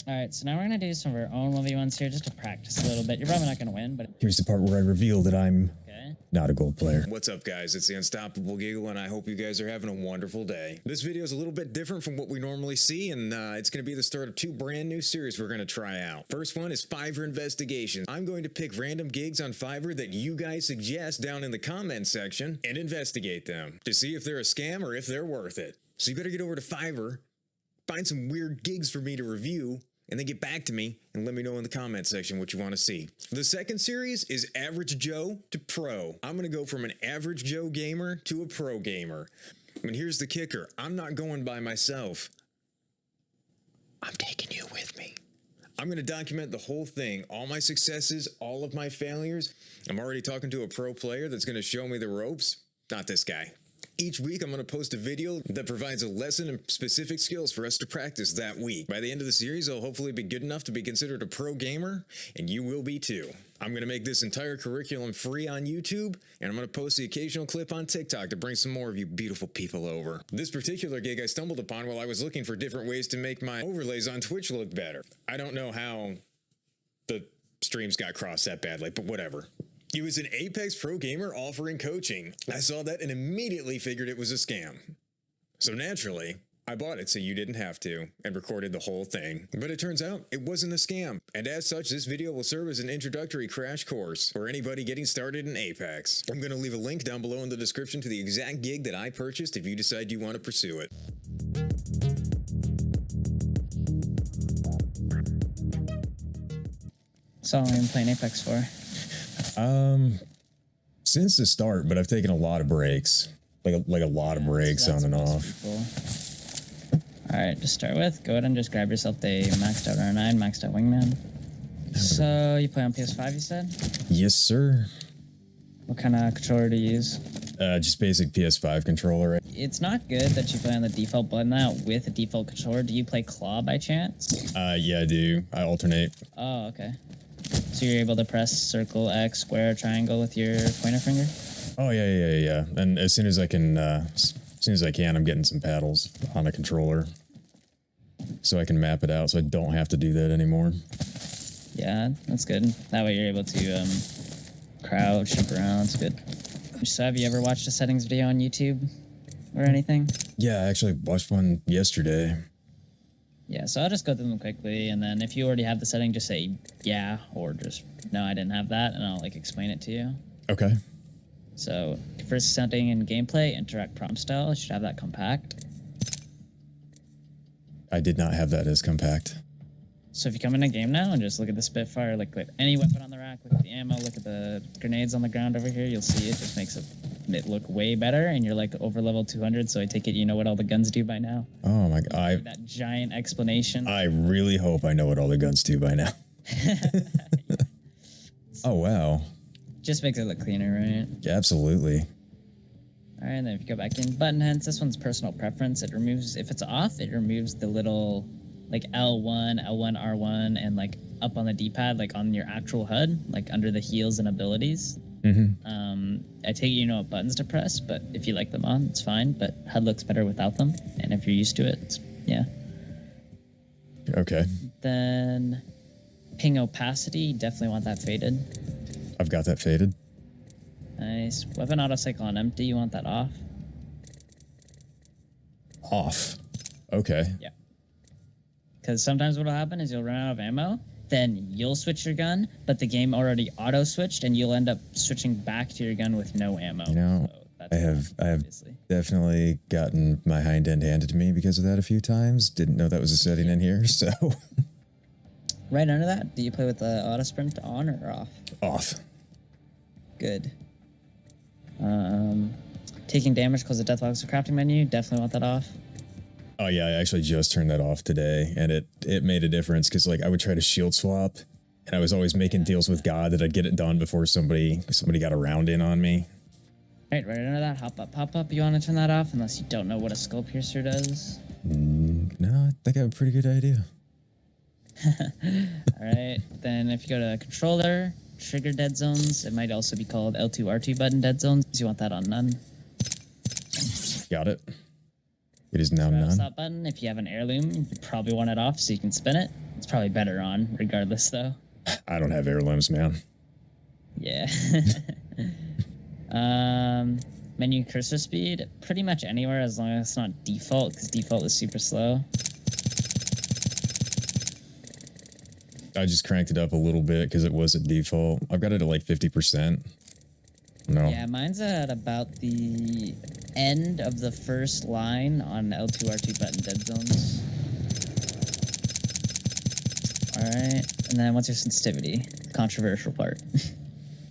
Alright, so now we're going to do some of our own 1v1s here just to practice a little bit. You're probably not going to win, but... Here's the part where I reveal that I'm okay. Not a gold player. What's up, guys? It's the Unstoppablegiggle, and I hope you guys are having a wonderful day. This video is a little bit different from what we normally see, and it's going to be the start of two brand new series we're going to try out. First one is Fiverr Investigations. I'm going to pick random gigs on Fiverr that you guys suggest down in the comment section and investigate them to see if they're a scam or if they're worth it. So you better get over to Fiverr, find some weird gigs for me to review, and then get back to me and let me know in the comment section what you want to see. The second series is Average Joe to Pro. I'm going to go from an average Joe gamer to a pro gamer. And here's the kicker. I'm not going by myself. I'm taking you with me. I'm going to document the whole thing, all my successes, all of my failures. I'm already talking to a pro player that's going to show me the ropes. Not this guy. Each week, I'm going to post a video that provides a lesson and specific skills for us to practice that week. By the end of the series, I'll hopefully be good enough to be considered a pro gamer, and you will be too. I'm going to make this entire curriculum free on YouTube, and I'm going to post the occasional clip on TikTok to bring some more of you beautiful people over. This particular gig I stumbled upon while I was looking for different ways to make my overlays on Twitch look better. I don't know how the streams got crossed that badly, but whatever. He was an Apex pro gamer offering coaching. I saw that and immediately figured it was a scam. So naturally, I bought it so you didn't have to and recorded the whole thing. But it turns out it wasn't a scam. And as such, this video will serve as an introductory crash course for anybody getting started in Apex. I'm going to leave a link down below in the description to the exact gig that I purchased if you decide you want to pursue it. So how long have you been playing Apex for? Since the start, but I've taken a lot of breaks, like a lot of breaks on and off. All right, to start with, go ahead and just grab yourself a maxed out R9, maxed out wingman. So you play on PS5, you said? Yes, sir. What kind of controller do you use? Just basic PS5 controller. It's not good that you play on the default button out with a default controller. Do you play claw by chance? Yeah, I do. I alternate. Oh, okay. So you're able to press circle, X, square, triangle with your pointer finger? Oh, yeah. And as soon as I can, I'm getting some paddles on a controller. So I can map it out so I don't have to do that anymore. Yeah, that's good. That way you're able to crouch, jump around. It's good. So have you ever watched a settings video on YouTube or anything? Yeah, I actually watched one yesterday. Yeah, so I'll just go through them quickly, and then if you already have the setting, just say yeah, or just no, I didn't have that, and I'll like explain it to you. Okay. So first setting in gameplay, interact prompt style. You should have that compact. I did not have that as compact. So if you come in a game now and just look at the Spitfire, look at any weapon on the rack, look at the ammo, look at the grenades on the ground over here, you'll see it just makes it look way better, and you're like over level 200, so I take it you know what all the guns do by now. Oh my god. That giant explanation. I really hope I know what all the guns do by now. Oh wow. Just makes it look cleaner, right? Yeah, absolutely. Alright, and then if you go back in button heads, this one's personal preference. It removes, if it's off, it removes the little like L1, R1, and like up on the D-pad, like on your actual HUD, like under the heals and abilities. I take it you know what buttons to press, but if you like them on, it's fine, but HUD looks better without them, and if you're used to it, yeah. Okay. Then ping opacity, definitely want that faded. I've got that faded. Nice. Weapon autocycle on empty, you want that off. Off. Okay. Yeah. Because sometimes what'll happen is you'll run out of ammo, then you'll switch your gun, but the game already auto-switched, and you'll end up switching back to your gun with no ammo. You know, so I have definitely gotten my hind end handed to me because of that a few times. Didn't know that was a setting in here, so. Right under that, do you play with the auto sprint on or off? Off. Good. Taking damage because of Deathbox or crafting menu, definitely want that off. Oh yeah, I actually just turned that off today, and it made a difference because like I would try to shield swap, and I was always making deals with God that I'd get it done before somebody got a round in on me. Right under that, hop up, pop up. You want to turn that off unless you don't know what a skull piercer does. No, I think I have a pretty good idea. All right, then if you go to controller, trigger dead zones, it might also be called L2, R2 button dead zones. You want that on none. Got it. It is now none. Stop button. If you have an heirloom, you probably want it off so you can spin it. It's probably better on, regardless, though. I don't have heirlooms, man. Yeah. Menu cursor speed, pretty much anywhere as long as it's not default, because default is super slow. I just cranked it up a little bit because it was at default. I've got it at like 50%. No. Yeah, mine's at about the end of the first line on L2, R2 button dead zones. Alright, and then what's your sensitivity? The controversial part.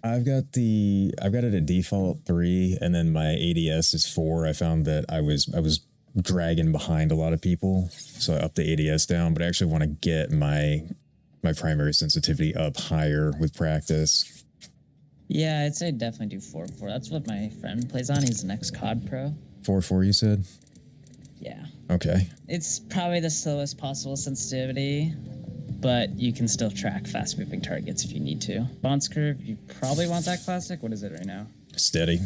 I've got it at default 3, and then my ADS is 4. I found that I was dragging behind a lot of people, so I upped the ADS down, but I actually want to get my primary sensitivity up higher with practice. Yeah, I'd say definitely do 4-4. That's what my friend plays on. He's an ex-COD pro. 4-4, you said? Yeah. Okay. It's probably the slowest possible sensitivity, but you can still track fast-moving targets if you need to. Bounce curve, you probably want that classic. What is it right now? Steady.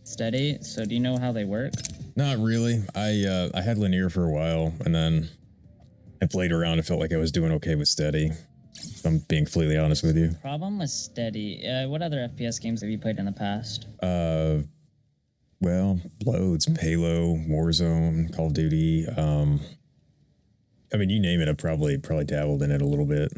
Steady? So do you know how they work? Not really. I had linear for a while, and then I played around and felt like I was doing okay with steady. If I'm being completely honest with you. Problem with steady. What other FPS games have you played in the past? Well, loads. Halo, Warzone, Call of Duty. I mean, you name it, I've probably dabbled in it a little bit.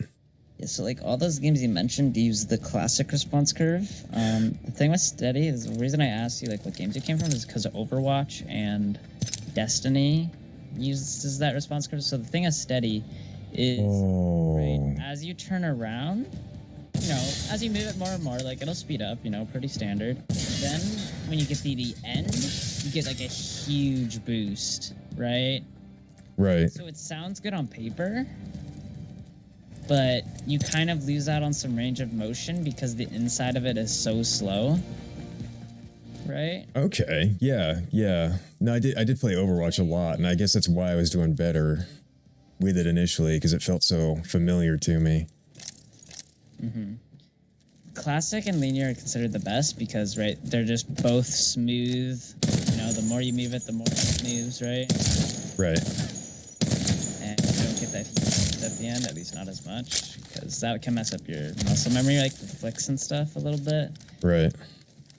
Yeah, so like all those games you mentioned use the classic response curve. The thing with steady is the reason I asked you like what games you came from is because Overwatch and Destiny uses that response curve. So the thing with steady is right, as you turn around, you know, as you move it more and more, like it'll speed up, you know, pretty standard. Then when you get to the end, you get like a huge boost, right? Right. So it sounds good on paper, but you kind of lose out on some range of motion because the inside of it is so slow. Right? Okay. Yeah. No, I did play Overwatch a lot, and I guess that's why I was doing better with it initially, because it felt so familiar to me. Mm-hmm. Classic and linear are considered the best because, right, they're just both smooth. You know, the more you move it, the more it moves, right? Right. And you don't get that heat at the end, at least not as much, because that can mess up your muscle memory, like the flicks and stuff, a little bit. Right.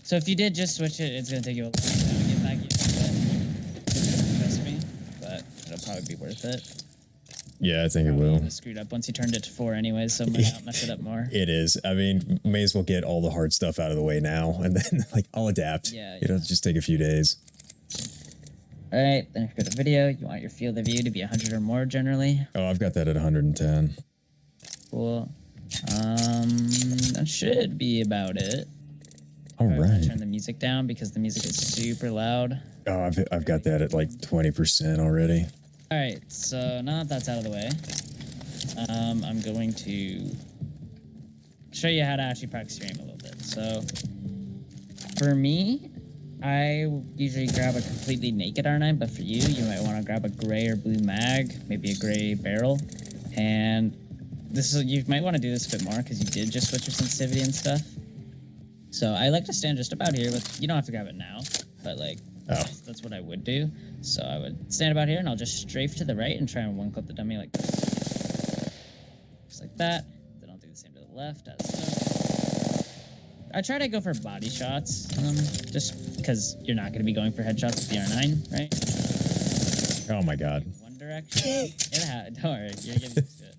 So if you did just switch it, it's going to take you a long time to get back used to it. Trust me, but it'll probably be worth it. Yeah, I think it will. You screwed up once you turned it to 4 anyways, so it might not mess it up more. It is. I mean, may as well get all the hard stuff out of the way now, and then like I'll adapt. Yeah. It'll just take a few days. All right, then if you go to video, you want your field of view to be 100 or more generally. Oh, I've got that at 110. Cool. That should be about it. All right. Turn the music down because the music is super loud. Oh, I've got that at like 20% already. All right, so now that that's out of the way, I'm going to show you how to actually practice your aim a little bit. So for me, I usually grab a completely naked R9, but for you, you might want to grab a gray or blue mag, maybe a gray barrel, and you might want to do this a bit more because you did just switch your sensitivity and stuff. So I like to stand just about here, but you don't have to grab it now, but like that's what I would do. So I would stand about here and I'll just strafe to the right and try and one clip the dummy like this. Just like that. Then I'll do the same to the left as so. I try to go for body shots, just because you're not going to be going for headshots with the R9, right? Oh my god. One direction. Don't worry, you're getting used to it.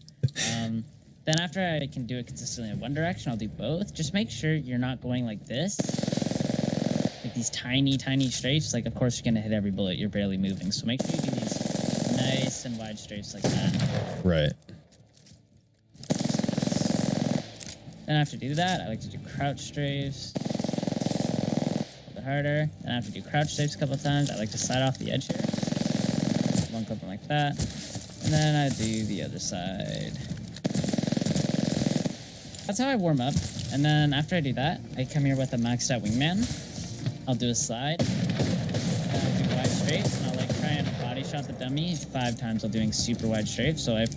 Then after I can do it consistently in one direction, I'll do both. Just make sure you're not going like this. Like these tiny, tiny strafes. Like, of course, you're going to hit every bullet. You're barely moving. So make sure you do these nice and wide strafes like that. Right. Then after do that, I like to do crouch strafes. A little bit harder. Then after do crouch strafes a couple of times, I like to slide off the edge here. One clip like that. And then I do the other side. That's how I warm up. And then after I do that, I come here with a maxed out wingman. I'll do a slide. And I'll do wide strafes. And I'll like try and body shot the dummy 5 times while doing super wide strafes. So I'll hit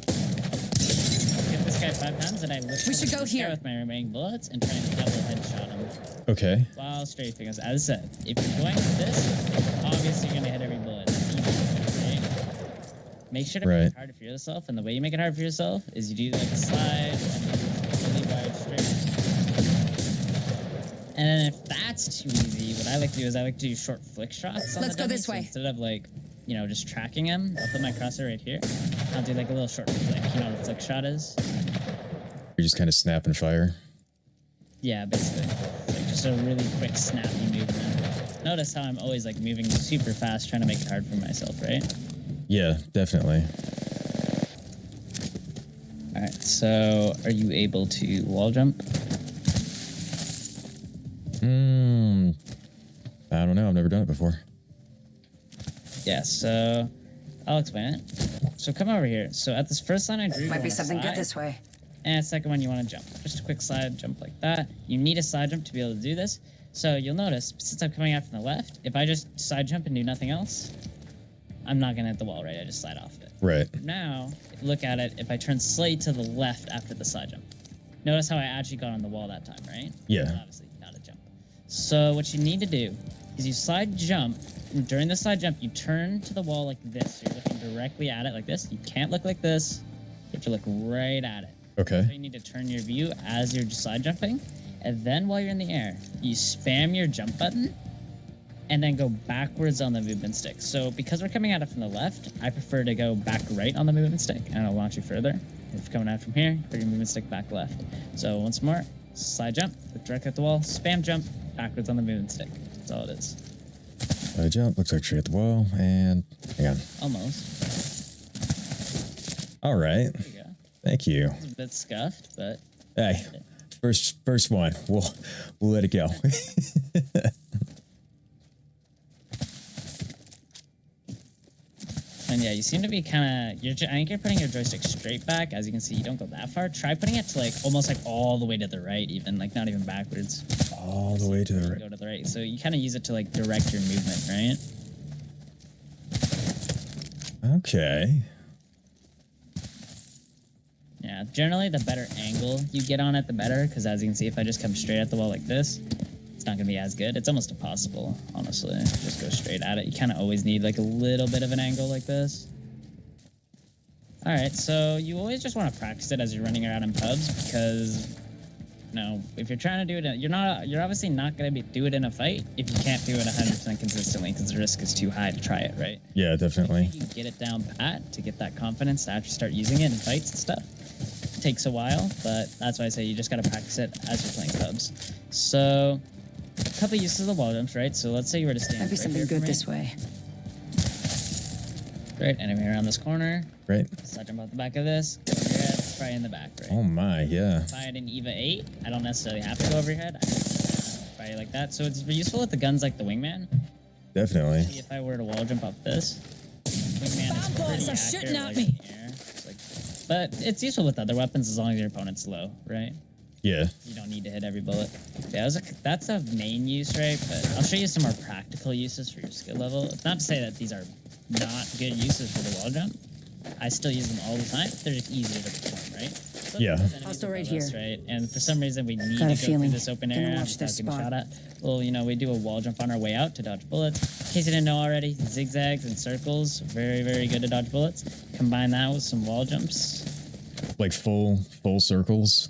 this guy 5 times and I lift We should go here with my remaining bullets and try and double headshot him. Okay. While strafing. As I said, if you're going with this, obviously you're going to hit every bullet. Right? Make sure to make it harder for yourself, and the way you make it hard for yourself is you do like a slide and really wide straight. And then if that's too easy, what I like to do is I like to do short flick shots on Let's the go dummy, this so way. instead of like, you know, just tracking him, I'll put my cursor right here. I'll do like a little short flick. You know what a flick shot is? You just kind of snap and fire. Yeah, basically. Like just a really quick snappy movement. Notice how I'm always like moving super fast, trying to make it hard for myself, right? Yeah, definitely. All right, so are you able to wall jump? I don't know. I've never done it before. Yeah, so I'll explain it. So come over here. So at this first line I drew, Might be something good this way. And second one, you want to jump. Just a quick side jump like that. You need a side jump to be able to do this. So you'll notice, since I'm coming out from the left, if I just side jump and do nothing else, I'm not going to hit the wall, right? I just slide off it. Right. Now, look at it. If I turn slightly to the left after the side jump, notice how I actually got on the wall that time, right? Yeah. Well, obviously, not a jump. So what you need to do is you side jump. And during the side jump, you turn to the wall like this. So you're looking directly at it like this. You can't look like this. You have to look right at it. Okay. So you need to turn your view as you're side jumping. And then while you're in the air, you spam your jump button and then go backwards on the movement stick. So because we're coming at it from the left, I prefer to go back right on the movement stick, and I'll launch you further. If you're coming out from here, put your movement stick back left. So once more, side jump, look directly at the wall, spam jump, backwards on the movement stick. That's all it is. I jump, looks like straight at the wall, and hang on. Almost. All right. There you go. Thank you. It's a bit scuffed, but... Hey, first one. We'll let it go. And yeah, you seem to be kind of. I think you're putting your joystick straight back. As you can see, you don't go that far. Try putting it to like almost like all the way to the right, even like not even backwards. All the way to the right. Go to the right. So you kind of use it to like direct your movement, right? Okay. Yeah, generally the better angle you get on it, the better. Because as you can see, if I just come straight at the wall like this, it's not gonna be as good. It's almost impossible, honestly. Just go straight at it. You kind of always need like a little bit of an angle like this. All right, so you always just want to practice it as you're running around in pubs, because you know, if you're trying to do it, you're obviously not gonna do it in a fight if you can't do it 100% consistently, because the risk is too high to try it, right? Yeah, definitely. You get it down pat to get that confidence to actually start using it in fights and stuff. It takes a while, but that's why I say you just gotta practice it as you're playing pubs. So. A couple uses of the wall jumps, right? So let's say you were to stand Might be right something here good for me. this way. Right, enemy around this corner. Right. Side jump out the back of this. Go over your head, try in the back, right? Oh my, yeah. If I had an EVA 8, I don't necessarily have to go over your head. I can try like that. So it's useful with the guns like the Wingman. Definitely. See, if I were to wall jump up this, Wingman is pretty accurate while you're in the air. It's like, but it's useful with other weapons as long as your opponent's low, right? Yeah. You don't need to hit every bullet. Yeah, that's a main use, right? But I'll show you some more practical uses for your skill level. It's not to say that these are not good uses for the wall jump. I still use them all the time. They're just easier to perform, right? So Yeah. Hostile right here. right? And for some reason, we need Got to a go through feeling. this open Gonna area watch without this getting spot. shot at. Well, you know, we do a wall jump on our way out to dodge bullets. In case you didn't know already, zigzags and circles, very, very good to dodge bullets. Combine that with some wall jumps. Like full circles.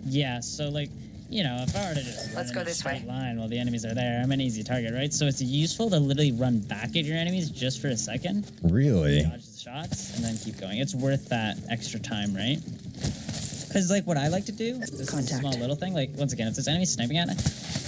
Yeah, so like, you know, if I were to just Let's run go in a this straight way. line while the enemies are there, I'm an easy target, right? So it's useful to literally run back at your enemies just for a second, Really? dodge the shots, and then keep going. It's worth that extra time, right? Because like what I like to do, this is a Contact. small little thing, like once again, if there's enemies sniping at it,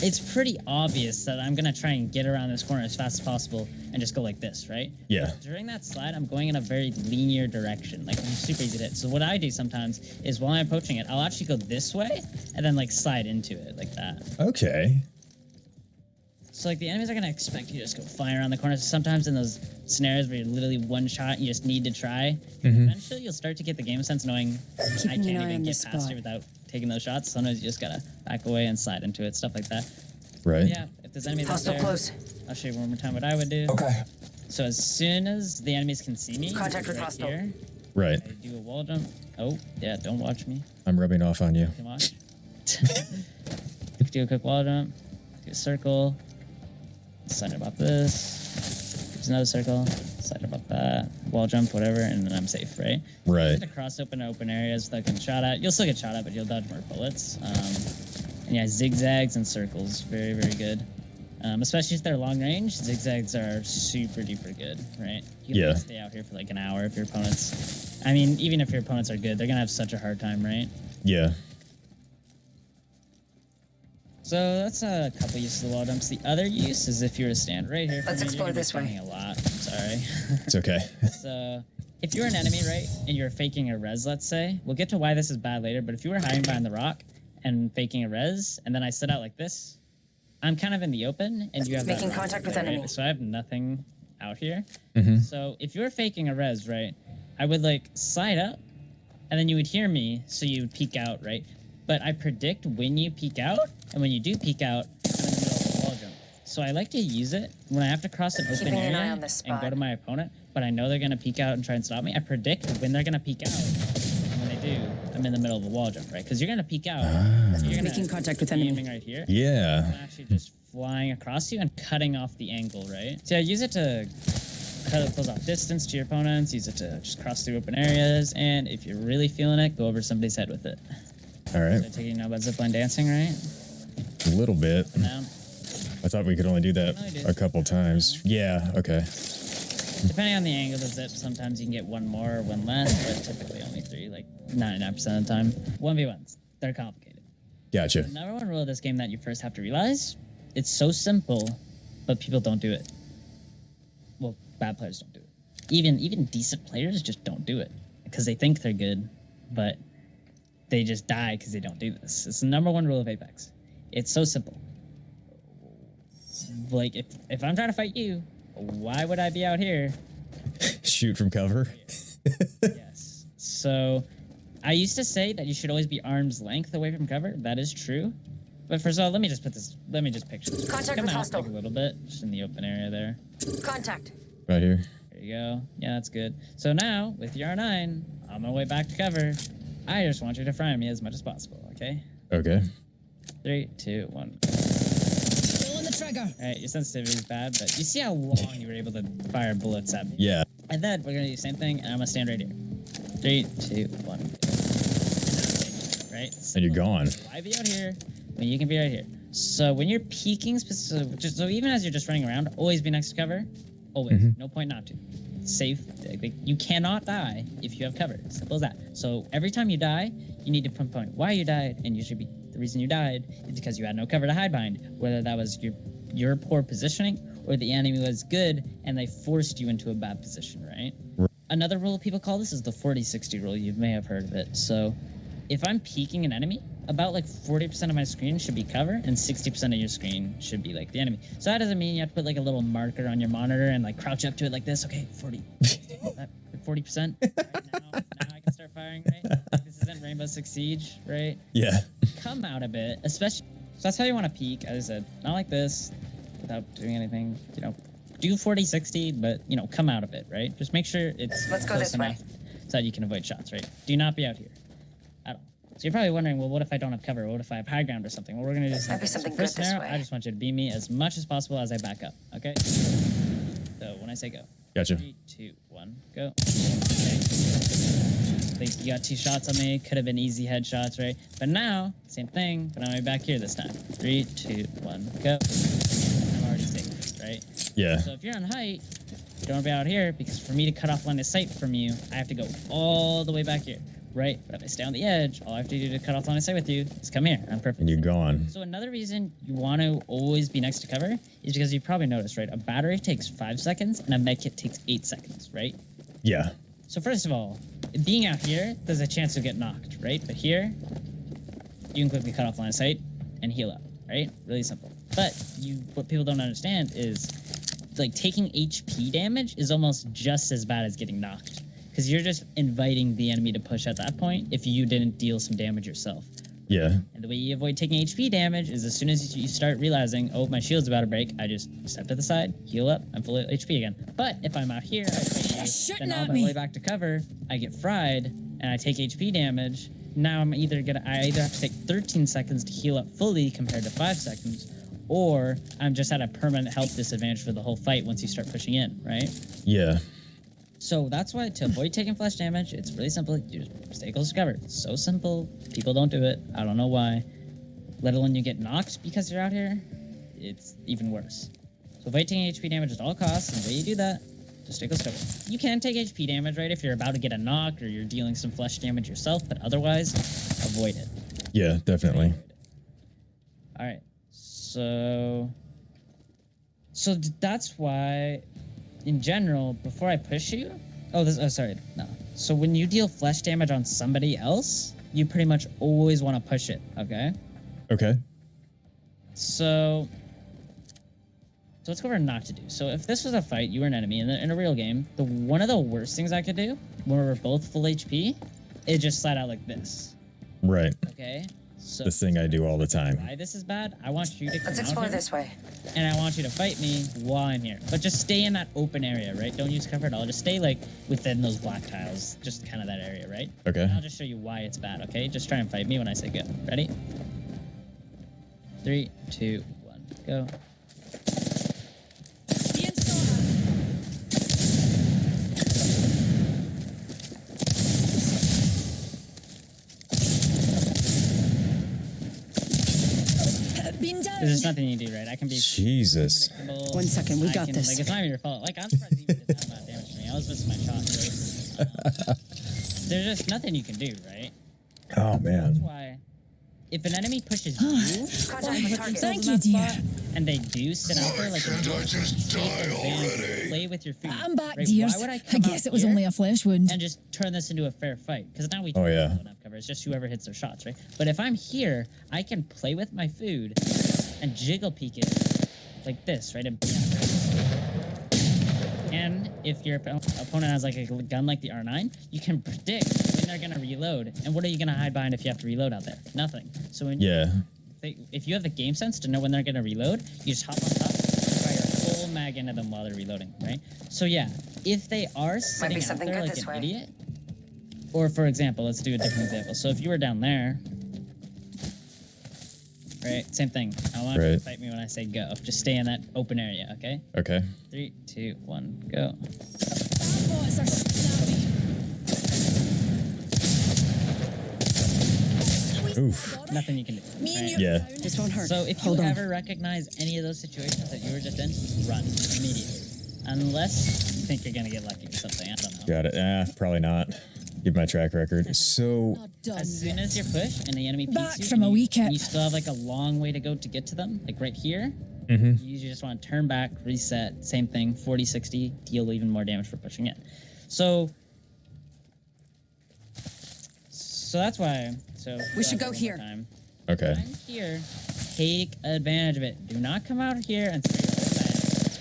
it's pretty obvious that I'm gonna try and get around this corner as fast as possible and just go like this, right? Yeah. But during that slide, I'm going in a very linear direction, like I'm super easy to hit. So what I do sometimes is while I'm approaching it, I'll actually go this way and then like slide into it like that. Okay. So like the enemies are gonna expect you to just go flying around the corners. Sometimes in those scenarios where you're literally one shot, you just need to try. Eventually, you'll start to get the game sense, knowing I Keeping can't an eye even on get this past spot. it without taking those shots. Sometimes you just gotta back away and slide into it, stuff like that. Right. Yeah, if there's enemies out Hostile there, close. I'll show you one more time what I would do. Okay. So as soon as the enemies can see me, Contact with right hostile. here, Right. I do a wall jump. Oh, yeah, don't watch me. I'm rubbing off on you. Come on. Do a quick wall jump. Do a circle. Slide about this. There's another circle. Slide about that. wall jump, whatever, and then I'm safe, right? Right. To cross open areas without getting shot at. You'll still get shot at, but you'll dodge more bullets. And yeah, zigzags and circles, very, very good. Especially if they're long range, zigzags are super duper good, right? You can stay out here for like an hour if your opponents. I mean, even if your opponents are good, they're gonna have such a hard time, right? Yeah. So that's a couple uses of the wall jumps. The other use is if you were to stand right here. Let's explore this way. A lot. Sorry. It's okay. So if you're an enemy, right, and you're faking a res, let's say, we'll get to why this is bad later. But if you were hiding behind the rock and faking a res, and then I stood out like this, I'm kind of in the open, and you have making contact with enemy. Right? So I have nothing out here. Mm-hmm. So if you're faking a res, right, I would like slide up, and then you would hear me, so you would peek out, right? But I predict when you peek out, and when you do peek out, I'm in the middle of the wall jump. So I like to use it when I have to cross an open area and go to my opponent, but I know they're going to peek out and try and stop me. I predict when they're going to peek out, and when they do, I'm in the middle of a wall jump, right? Because you're going to peek out. You're making contact with enemy. Aiming right here. Yeah. I'm actually just flying across you and cutting off the angle, right? So I use it to close off distance to your opponents, use it to just cross through open areas, and if you're really feeling it, go over somebody's head with it. All right. So I take it you know about zipline dancing, right? A little bit. No. I thought we could only do that a couple times. Yeah, okay. Depending on the angle of the zip, sometimes you can get one more or one less, but typically only 3, like 99% of the time. 1v1s, they're complicated. Gotcha. The number one rule of this game that you first have to realize, it's so simple, but people don't do it. Well, bad players don't do it. Even decent players just don't do it because they think they're good, but they just die because they don't do this. It's the number one rule of Apex. It's so simple. Like, if I'm trying to fight you, why would I be out here? Shoot from cover? Yes. So, I used to say that you should always be arm's length away from cover. That is true. But first of all, let me just picture this. Contact Come with out hostile. like a little bit, just in the open area there. Contact. Right here. There you go. Yeah, that's good. So now, with your R9, on my way back to cover, I just want you to fry me as much as possible, okay? Okay. 3, 2, 1. Pulling the trigger. All right, your sensitivity is bad, but you see how long you were able to fire bullets at me. Yeah. And then we're gonna do the same thing, and I'm gonna stand right here. 3, 2, 1. Right? And you're gone. Why be out here when you can be right here? So when you're peeking, so even as you're just running around, always be next to cover. Always. No point not to. Safe. Like, you cannot die if you have cover. Simple as that. So every time you die, you need to pinpoint why you died, and usually the reason you died is because you had no cover to hide behind, whether that was your poor positioning or the enemy was good and they forced you into a bad position, right? Another rule people call this is the 40-60 rule. You may have heard of it. So if I'm peeking an enemy, about like 40% of my screen should be cover and 60% of your screen should be like the enemy. So that doesn't mean you have to put like a little marker on your monitor and like crouch up to it like this. Okay, 40%. Right, now I can start firing, right? This isn't Rainbow Six Siege, right? Yeah. Come out a bit, especially. So that's how you want to peek. As I said, not like this, without doing anything. You know, do 40-60, but you know, come out a bit, right? Just make sure it's Let's go close this way. enough so that you can avoid shots, right? Do not be out here at all. So you're probably wondering, well, what if I don't have cover? What if I have high ground or something? Well, we're gonna do Might be something first good this scenario, way. I just want you to beam me as much as possible as I back up. Okay. So when I say go. Gotcha. 3, 2, 1, go. Okay. Like, you got 2 shots on me. Could have been easy headshots, right? But now, same thing, but I'm back here this time. 3, 2, 1, go. I'm already safe, right? Yeah. So if you're on height, you don't want to be out here because for me to cut off line of sight from you, I have to go all the way back here, right? But if I stay on the edge, all I have to do to cut off line of sight with you is come here. I'm perfect. And you're gone. So another reason you want to always be next to cover is because you probably noticed, right? A battery takes 5 seconds and a med kit takes 8 seconds, right? Yeah. So first of all, being out here, there's a chance you'll get knocked, right? But here, you can quickly cut off line of sight and heal up, right? Really simple. But what people don't understand is, like, taking HP damage is almost just as bad as getting knocked. Because you're just inviting the enemy to push at that point if you didn't deal some damage yourself. Yeah. And the way you avoid taking HP damage is as soon as you start realizing, oh, my shield's about to break, I just step to the side, heal up, I'm full HP again. But if I'm out here, I fight you, then on my way back to cover, I get fried, and I take HP damage. Now I either have to take 13 seconds to heal up fully compared to 5 seconds, or I'm just at a permanent health disadvantage for the whole fight once you start pushing in, right? Yeah. So that's why to avoid taking flash damage, it's really simple. You just stay close to cover. It's so simple. People don't do it. I don't know why. Let alone you get knocked because you're out here. It's even worse. So avoid taking HP damage at all costs, and the way you do that, just stay close to cover. You can take HP damage, right, if you're about to get a knock or you're dealing some flesh damage yourself, but otherwise, avoid it. Yeah, definitely. All right. So that's why, in general, before I push you, sorry, no. So when you deal flesh damage on somebody else, you pretty much always want to push it. Okay. Okay. So let's go over not to do. So if this was a fight, you were an enemy in a real game, one of the worst things I could do when we're both full HP is just slide out like this. Right. Okay. So The thing I do all the time. why this is bad? I want you to come Let's out explore here, this way. and I want you to fight me while I'm here. But just stay in that open area, right? Don't use cover at all. Just stay like within those black tiles, just kind of that area, right? Okay. And I'll just show you why it's bad. Okay. Just try and fight me when I say go. Ready? 3, 2, 1, go. There's just nothing you do, right? I can be Jesus. predictable. 1 second, we got this. Like, it's not even your fault. Like, I'm surprised you even did that amount of damage to me. I was missing my shot, right? There's just nothing you can do, right? Oh, That's man. why, if an enemy pushes you, Contact with target. thank you, dear. And they do sit out there like Can't I just die already? play with your food. I'm back, right? dears. Why would I I come guess out it was here and a flesh wound. and just turn this into a fair fight? Because now we Oh, yeah. don't have cover. It's just whoever hits their shots, right? But if I'm here, I can play with my food and jiggle peek it like this, right? And if your opponent has like a gun like the R9, you can predict when they're gonna reload. And what are you gonna hide behind if you have to reload out there? Nothing. So when Yeah. if you have the game sense to know when they're gonna reload, you just hop on top and fire a full mag into them while they're reloading, right? So yeah, if they are sitting out something there good like this an way. idiot, or for example, let's do a different example. So if you were down there, right, same thing. I want you to Right. fight me when I say go. Just stay in that open area, okay? Okay. 3, 2, 1, go. Bots are snappy. Oof. Nothing you can do. Me and right? you. Yeah. This won't hurt. So if you Hold on. ever recognize any of those situations that you were just in, run immediately. Unless you think you're gonna get lucky or something. I don't know. Got it. Probably not. Give my track record. So, Not done As soon yet. as you push and the enemy peeks Back you, from and a you, wee kip. and you still have like a long way to go to get to them, like right here, mhm. you usually just want to turn back, reset, same thing, 40, 60, deal even more damage for pushing it. So that's why. So We should go one more here. time. Okay. I'm here. Take advantage of it. Do not come out here and stay all that.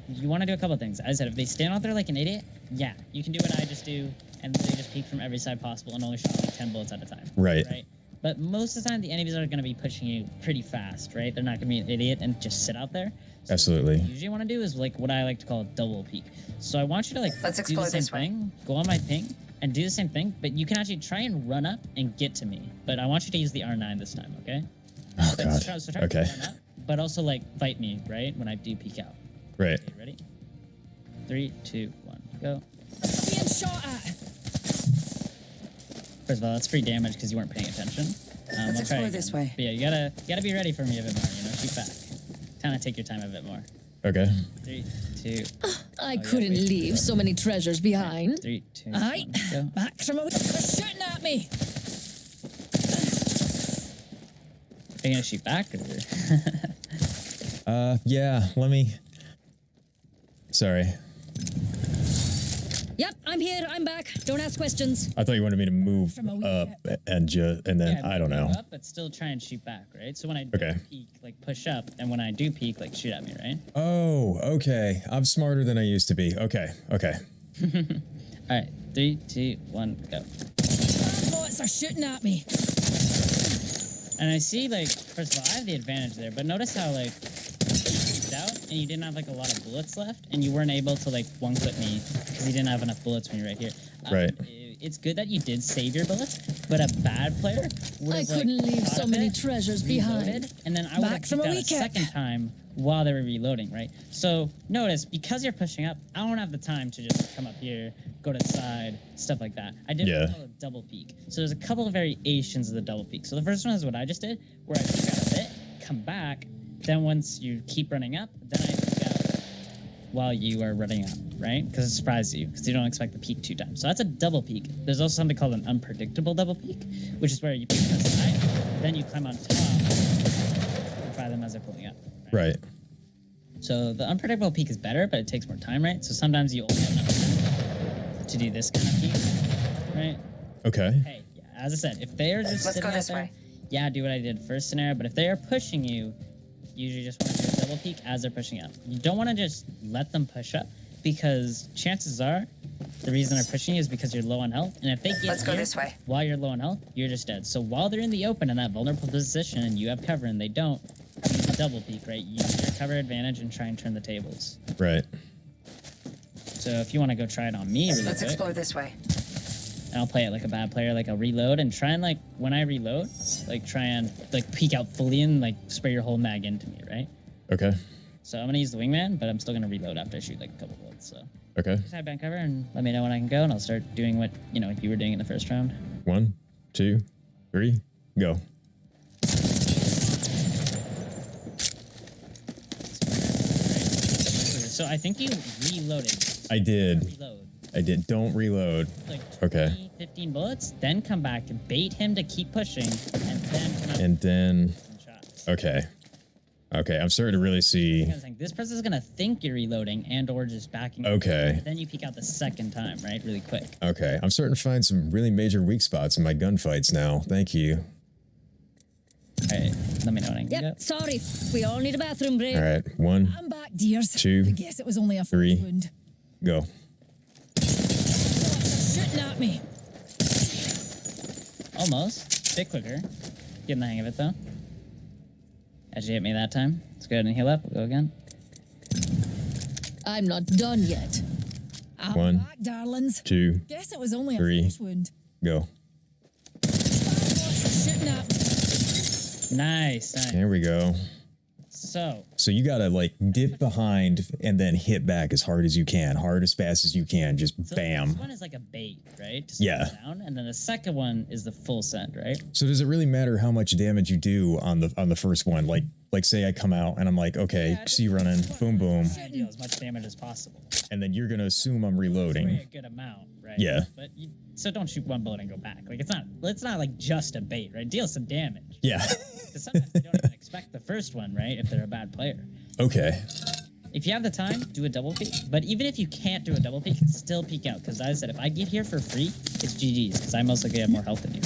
You want to do a couple things. As I said, if they stand out there like an idiot, yeah, you can do what I just do, and they just peek from every side possible and only shot like 10 bullets at a time. Right. Right. But most of the time, the enemies are going to be pushing you pretty fast, right? They're not going to be an idiot and just sit out there. So Absolutely. What you usually want to do is like what I like to call a double peek. So I want you to like Let's do explore the same this way. thing, go on my ping, and do the same thing. But you can actually try and run up and get to me. But I want you to use the R9 this time, okay? Oh, So God. try Okay. to run up, but also like fight me, right? When I do peek out. Right. Okay, ready? 3, 2, 1, go. Being shot at. First of all, that's free damage because you weren't paying attention. Let's I'll try explore again. this way. But yeah, you gotta be ready for me a bit more. You know, shoot back. Kind of take your time a bit more. Okay. 3, 2, I yeah, couldn't wait. leave so many treasures behind. 3, 2, Aye. 1, go. Back from a... They're shooting at me. Are you gonna shoot back or? Yeah. Let me. Sorry. Yep, I'm here. I'm back. Don't ask questions. I thought you wanted me to move From a wee up and then Yeah, I don't know. move up, but still try and shoot back, right? So when I do Okay. peek, like push up, and when I do peek, like shoot at me, right? Oh, okay. I'm smarter than I used to be. Okay. Okay. All right, 3, 2, 1, go. Bots are shooting at me. And I see, like, first of all, I have the advantage there, but notice how, like, you peeked out and you didn't have, like, a lot of bullets left, and you weren't able to, like, one-clip me because you didn't have enough bullets when you're right here. Right. it's good that you did save your bullets, but a bad player would I have couldn't leave thought so of many it, treasures reloaded, behind. and then I would have Back from kicked a out a weekend. second time while they were reloading, right? So notice, because you're pushing up, I don't have the time to just come up here, go to the side, stuff like that. I did what's called a double peek. So there's a couple of variations of the double peek. So the first one is what I just did, where I peek out a bit, come back, then once you keep running up, then I peek out while you are running up, right? Because it surprises you, because you don't expect the peek 2 times. So that's a double peek. There's also something called an unpredictable double peek, which is where you peek on the side, then you climb on top, and fire them as they're pulling up. Right. So the unpredictable peek is better, but it takes more time, right? So sometimes you only have enough time to do this kind of peek, right? Okay. Hey, yeah, as I said, if they are just sitting out there, yeah, do what I did first scenario. But if they are pushing you, you usually just want to do a double peek as they're pushing up. You don't want to just let them push up, because chances are the reason they're pushing you is because you're low on health. And if they get you while you're low on health, you're just dead. So while they're in the open in that vulnerable position and you have cover and they don't, double peek, right? Use your cover advantage and try and turn the tables. Right. So if you want to go try it on me really quick, explore this way. and I'll play it like a bad player, like I'll reload and try and, like, when I reload, like try and like peek out fully and like spray your whole mag into me, right? Okay. So I'm gonna use the wingman, but I'm still gonna reload after I shoot like a couple bullets. So Okay. just have back cover and let me know when I can go, and I'll start doing what you were doing in the first round. 1, 2, 3, go. So I think you reloaded. I did. Reload. I did. Don't reload. Like Okay. 20, 15 bullets, then come back and bait him to keep pushing, and then come out And then. some shots. Okay. Okay. I'm starting to really see. Because, like, this person's gonna think you're reloading and/or just backing. Okay. Then you peek out the second time, right? Really quick. Okay. I'm starting to find some really major weak spots in my gunfights now. Thank you. All right, let me know when I can Yep, go. sorry. We all need a bathroom break. All right. 1, I'm back, dears. 2, I guess it was only a 3. wound. go. Shooting at me. Almost. Bit quicker. Getting the hang of it though. As you hit me that time. Let's go ahead and heal up. We'll go again. I'm not done yet. I'm 1, back, darlings. 2, Guess it was only a 3. flesh wound. go. Shooting at me. Nice, nice. There we go. So you gotta like dip behind and then hit back as hard as you can, hard as fast as you can. Just bam. This one is like a bait, right? To slow Yeah. it down, and then the second one is the full send, right? So does it really matter how much damage you do on the first one? Like say I come out and I'm like, okay, see you running, boom, boom, Try to deal as much damage as possible. and then you're gonna assume I'm Spray reloading. a good amount, right? Yeah. But so don't shoot one bullet and go back. Like it's not like just a bait, right? Deal some damage. Yeah. Because sometimes you don't even expect the first one, right? If they're a bad player. Okay. If you have the time, do a double peek. But even if you can't do a double peek, still peek out. Because as I said, if I get here for free, it's GG's. Because I most likely have more health than you.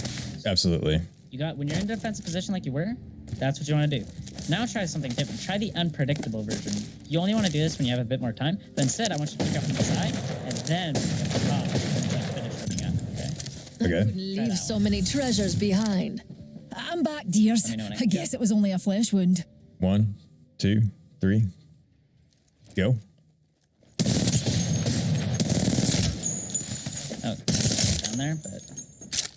Absolutely. When you're in a defensive position like you were, that's what you want to do. Now try something different. Try the unpredictable version. You only want to do this when you have a bit more time. But instead, I want you to pick up from the side and then pick up the top and finish running up. Okay. Okay. I wouldn't leave so many treasures behind. I'm back, dears. Let me know when I I can guess go. it was only a flesh wound. 1, 2, 3, go. Oh, down there, but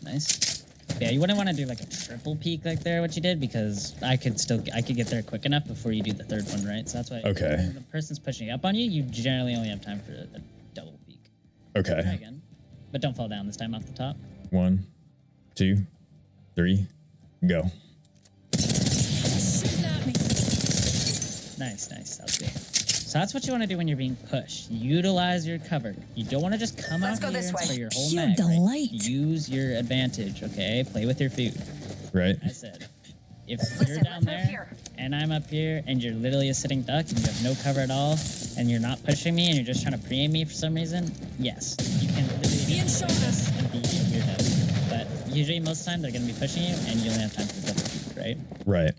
nice. Yeah, you wouldn't want to do like a triple peek like there, what you did, because I could get there quick enough before you do the third one, right? So that's why. Okay. When the person's pushing up on you, you generally only have time for a double peek. Try Okay. again, but don't fall down this time off the top. 1, 2, 3, go. Shooting at me. Nice. That was good. So that's what you want to do when you're being pushed. Utilize your cover. You don't want to just come out here and spray your whole Pure mag. delight. Right? Use your advantage, okay? Play with your food. Right. I said, if you're down there and I'm up here and you're literally a sitting duck and you have no cover at all and you're not pushing me and you're just trying to pre-aim me for some reason, yes, you can literally Being do shot this and be a weirdo. But usually most of the time they're going to be pushing you and you only have time for double peek, right? Right.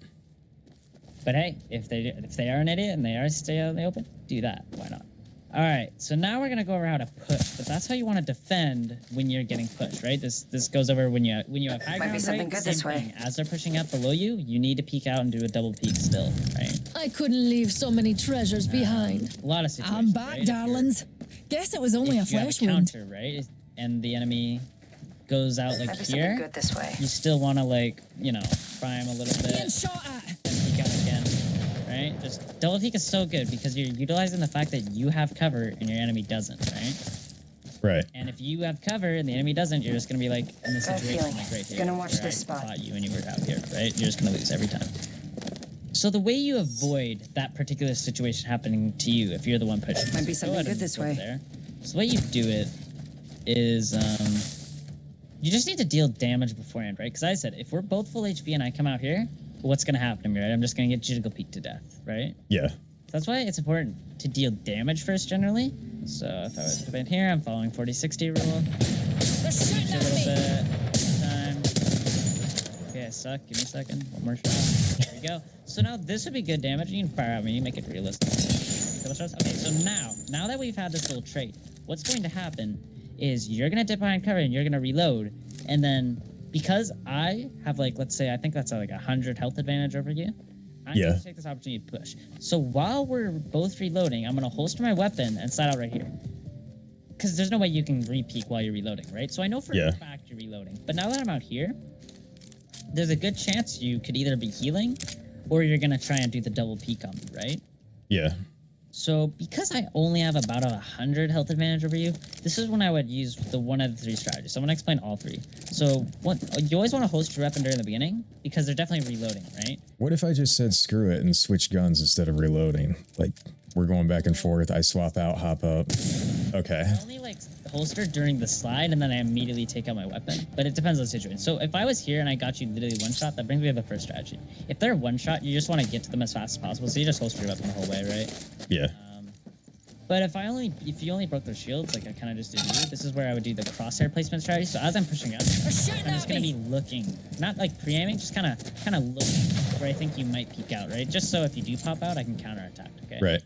But hey, if they are an idiot and they are stay out in the open, do that. Why not? All right, so now we're gonna go over how to push, but that's how you want to defend when you're getting pushed, right? This goes over when you have high ground, right? Same thing. As they're pushing up below you, you need to peek out and do a double peek still, right? I couldn't leave so many treasures behind. A lot of situations. I'm back, right? darlings. Guess it was only a If you have flesh a wound. counter, right? And the enemy goes out like Might be something here, good this way. you still want to like, you know, prime a little bit. Being shot at. And peek out again, right? Just double peek is so good because you're utilizing the fact that you have cover and your enemy doesn't, right? Right. And if you have cover and the enemy doesn't, you're just gonna be like in this Got a situation feeling. like right here. Gonna watch where this I spot. fought you and you were out here, right? You're just gonna lose every time. So the way you avoid that particular situation happening to you, if you're the one pushing, Might be so something go ahead good and this go way. There. So the way you do it is you just need to deal damage beforehand, right? Because I said if we're both full HP and I come out here, what's gonna happen to me, right? I'm just gonna get jiggle peek to death, right? Yeah. That's why it's important to deal damage first generally. So if I was to come in here, I'm following 40-60 rule. They're shooting A at little me. bit. Time. Okay, I suck. Give me a second. One more shot. There we go. So now this would be good damage. You can fire at me. Make it realistic. Couple shots. Okay, so now that we've had this little trait, what's going to happen is you're gonna dip behind cover and you're gonna reload, and then because I have like, let's say I think that's like 100 health advantage over you. I'm Yeah. gonna take this opportunity to push. So while we're both reloading, I'm gonna holster my weapon and slide out right here. Because there's no way you can re-peek while you're reloading, right? So I know for a fact you're reloading. But now that I'm out here, there's a good chance you could either be healing or you're gonna try and do the double peek on me, right? Yeah. So because I only have about 100 health advantage over you, this is when I would use the one of the three strategies. So I'm gonna explain all three. So you always want to host your weapon during the beginning because they're definitely reloading, right? What if I just said screw it and switch guns instead of reloading? Like, we're going back and forth. I swap out, hop up. Okay. I only like holster during the slide and then I immediately take out my weapon, but it depends on the situation. So if I was here and I got you literally one shot, that brings me to the first strategy. If they're one shot, you just want to get to them as fast as possible, so you just holster your weapon the whole way, right? Yeah. But if you only broke their shields, like I kind of just did you, this is where I would do the crosshair placement strategy. So as I'm pushing up, They're shooting I'm just at gonna me. be looking, not like pre-aiming, just kind of looking where I think you might peek out, right? Just so if you do pop out, I can counterattack. Okay. Right.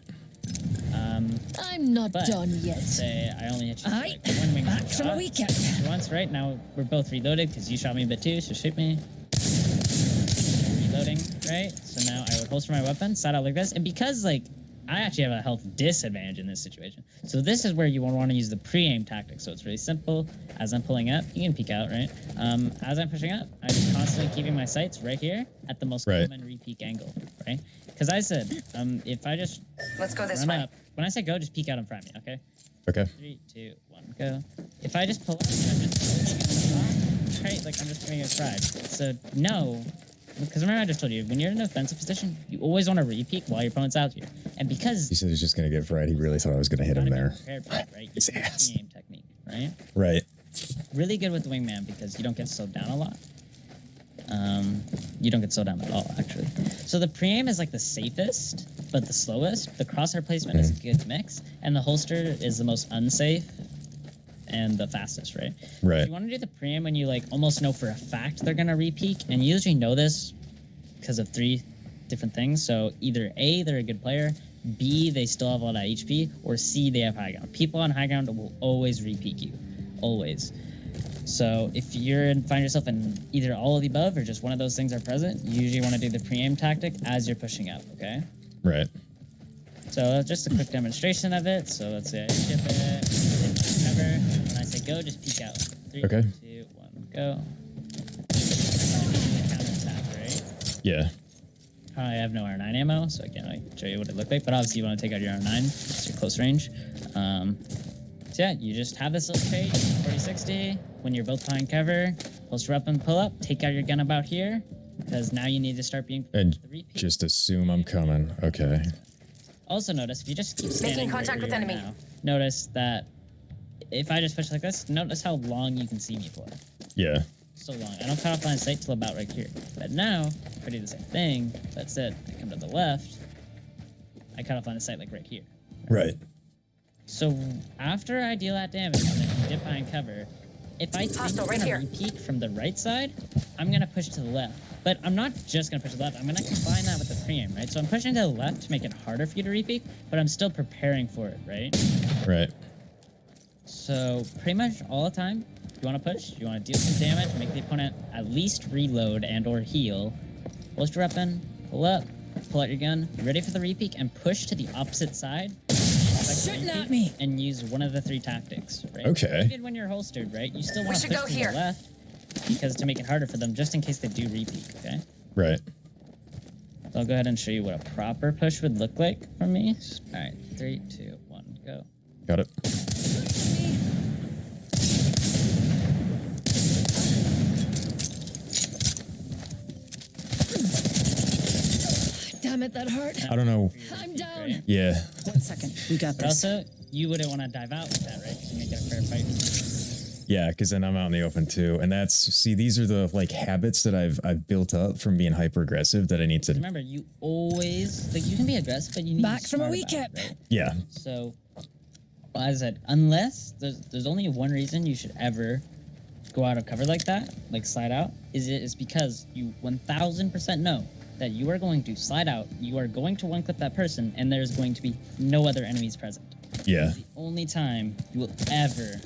I'm not But done yet. let's say I only hit you for, Aye. like one wing Back from a shot. weekend. Once, right? Now we're both reloaded because you shot me a bit too, so shoot me. Reloading, right? So now I would holster my weapon, side out like this, and because like I actually have a health disadvantage in this situation, so this is where you want to use the pre-aim tactic. So it's really simple. As I'm pulling up, you can peek out, right? As I'm pushing up, I'm just constantly keeping my sights right here at the most common re-peek angle, right? Because I said, if I just Let's go this run way. up, when I say go, just peek out in front of me, okay? Okay. 3, 2, 1, go. If I just pull up, I'm just right, like I'm just doing it fried. So no, because remember I just told you, when you're in an offensive position, you always want to re-peek while your opponent's out here. And because He said he's just going to get fried. He really thought I was going to hit him gotta be there. prepared for it, right? His You use ass. the aim technique, right? Right. Really good with the wingman because you don't get slowed down a lot. You don't get slowed down at all, actually. So the pre-aim is like the safest, but the slowest. The crosshair placement is a good mix, and the holster is the most unsafe and the fastest, right? Right. You want to do the pre-aim when you like almost know for a fact they're gonna re-peek, and you usually know this because of 3 different things. So either A, they're a good player, B, they still have a lot of HP, or C, they have high ground. People on high ground will always re-peek you, always. So if find yourself in either all of the above or just one of those things are present, you usually want to do the pre-aim tactic as you're pushing up, okay? Right. So just a quick demonstration of it. So let's say I ship it, whatever. When I say go, just peek out. 3, Okay. 2, 1, go. Counterattack, right? Yeah. I have no R9 ammo, so I can't show you what it looked like. But obviously, you want to take out your R9. It's your close range. So yeah, you just have this little trait, 40-60. When you're both behind cover, holster up and pull up. Take out your gun about here, because now you need to start being And the repeat. just assume I'm coming. Okay. Also notice, if you just keep standing contact right with where you are enemy. now, notice that if I just push like this, notice how long you can see me for. Yeah. So long. I don't cut off line of sight till about right here. But now, if I do the same thing, that's it. I come to the left, I cut off line of sight like right here. Right. So after I deal that damage and then you dip behind cover, if I think Hostile you're right gonna here. re-peek from the right side, I'm gonna push to the left. But I'm not just gonna push to the left, I'm gonna combine that with the pre-aim, right? So I'm pushing to the left to make it harder for you to re-peek, but I'm still preparing for it, right? Right. So pretty much all the time, you wanna push, you wanna deal some damage, make the opponent at least reload and or heal. Holster your weapon, pull up, pull out your gun, ready for the re-peek, and push to the opposite side. Expect shooting flame at peek me. and use one of the 3 tactics, right? Okay. Even when you're holstered, right? You still want to should push go from here. the left because to make it harder for them, just in case they do repeat, okay? Right. So I'll go ahead and show you what a proper push would look like from me. All right, 3, 2, 1, go. Got it. Damn it, that hurt. I don't know. I'm down. Right? Yeah. 1 second. We got But this. also, you wouldn't want to dive out with that, right? To make it a fair fight. Yeah, because then I'm out in the open too. And that's, see, these are the like habits that I've built up from being hyper aggressive that I need to. Remember, you always, like, you can be aggressive, but you need Back to be from a smart wee about it, kip. right? Yeah. So, well, as I said, unless there's only one reason you should ever go out of cover like that, like slide out, is because you 1000% know that you are going to slide out, you are going to one clip that person, and there's going to be no other enemies present. Yeah. The only time you will ever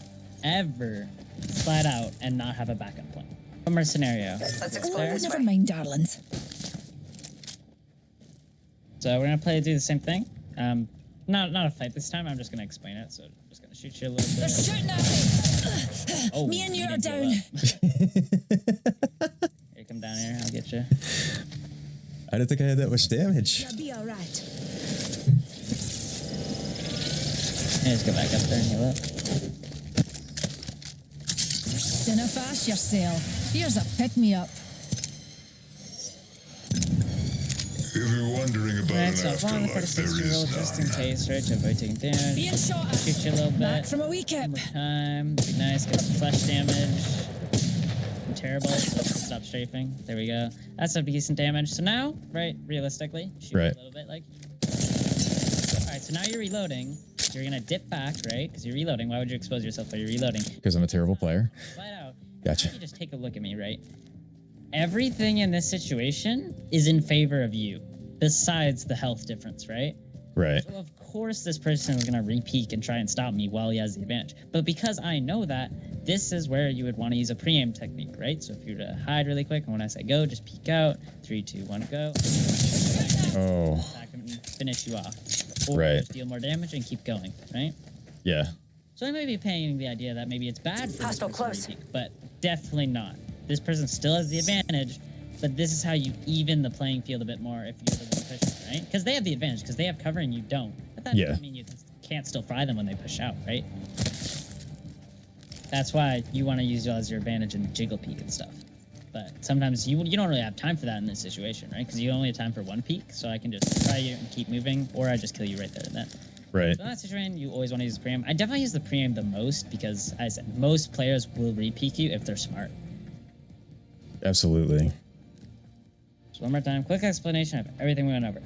slide out and not have a backup plan. One more scenario. Let's explore Oh, this never way. mind, darlings. So we're gonna do the same thing. Not a fight this time. I'm just gonna explain it. So I'm just gonna shoot you a little They're bit. shooting at me. Oh, Me and you are didn't down. heal up. Here, come down here. I'll get you. I didn't think I had that much damage. You'll be all right. Yeah, just go back up there and heal up. Dinna fast yourself. Here's a pick-me-up. If you're wondering about Right, an so follow the afterlife, there 46 roll is just in none. case, right? To avoid taking damage. Being shot at. Shoot you a little Back bit. from a wee kip. One more time. Be nice. Get some flesh damage. I'm terrible. So stop strafing. There we go. That's some decent damage. So now, right, realistically, shoot Right. a little bit like. All right, so now you're reloading. You're gonna dip back, right? Because you're reloading. Why would you expose yourself while you're reloading? Because I'm a terrible player. Slide out. Gotcha. Now you just take a look at me, right? Everything in this situation is in favor of you, besides the health difference, right? Right. So of course this person is gonna re-peek and try and stop me while he has the advantage. But because I know that, this is where you would want to use a pre-aim technique, right? So if you were to hide really quick, and when I say go, just peek out. 3, 2, 1, go. Oh, Attack him and finish you off. Or Right. just deal more damage and keep going, right? yeah. So I may be painting the idea that maybe it's bad for Hostile this person close. to re-peek, but definitely not. This person still has the advantage, but this is how you even the playing field a bit more if you're the one pushing, right? Because they have the advantage, because they have cover and you don't. But that Yeah. doesn't mean you can't still fry them when they push out, right? That's why you want to use it as your advantage in jiggle peek and stuff. But sometimes you don't really have time for that in this situation, right? Because you only have time for one peek, so I can just try you and keep moving, or I just kill you right there and then. Right. So in that situation, you always want to use the pre-aim. I definitely use the pre-aim the most because, as I said, most players will re-peek you if they're smart. Absolutely. So one more time, quick explanation of everything we went over.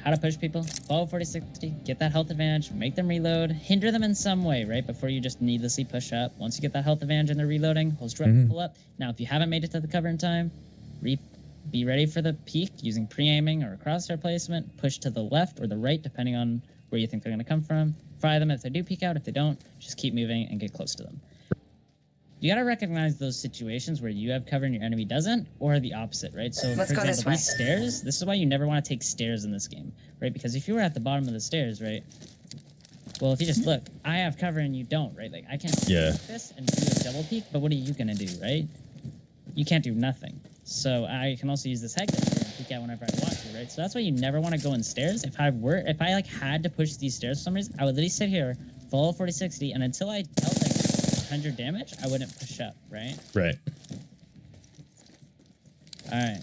How to push people, follow 4060, get that health advantage, make them reload, hinder them in some way, right? Before you just needlessly push up. Once you get that health advantage and they're reloading, hold straight pull up. Now, if you haven't made it to the cover in time, be ready for the peek using pre-aiming or a crosshair placement. Push to the left or the right, depending on where you think they're going to come from. Fry them if they do peek out. If they don't, just keep moving and get close to them. You got to recognize those situations where you have cover and your enemy doesn't, or the opposite, right? So, Let's for go this example, way. these stairs, this is why you never want to take stairs in this game, right? Because if you were at the bottom of the stairs, right? Well, if you just look, I have cover and you don't, right? Like, I can't Yeah. do this and do a double peek, but what are you going to do, right? You can't do nothing. So I can also use this head glitch and peek out whenever I want to, right? So that's why you never want to go in stairs. If I like had to push these stairs for some reason, I would literally sit here, follow 4060, and until I dealt like 100 damage, I wouldn't push up, right? Right. All right.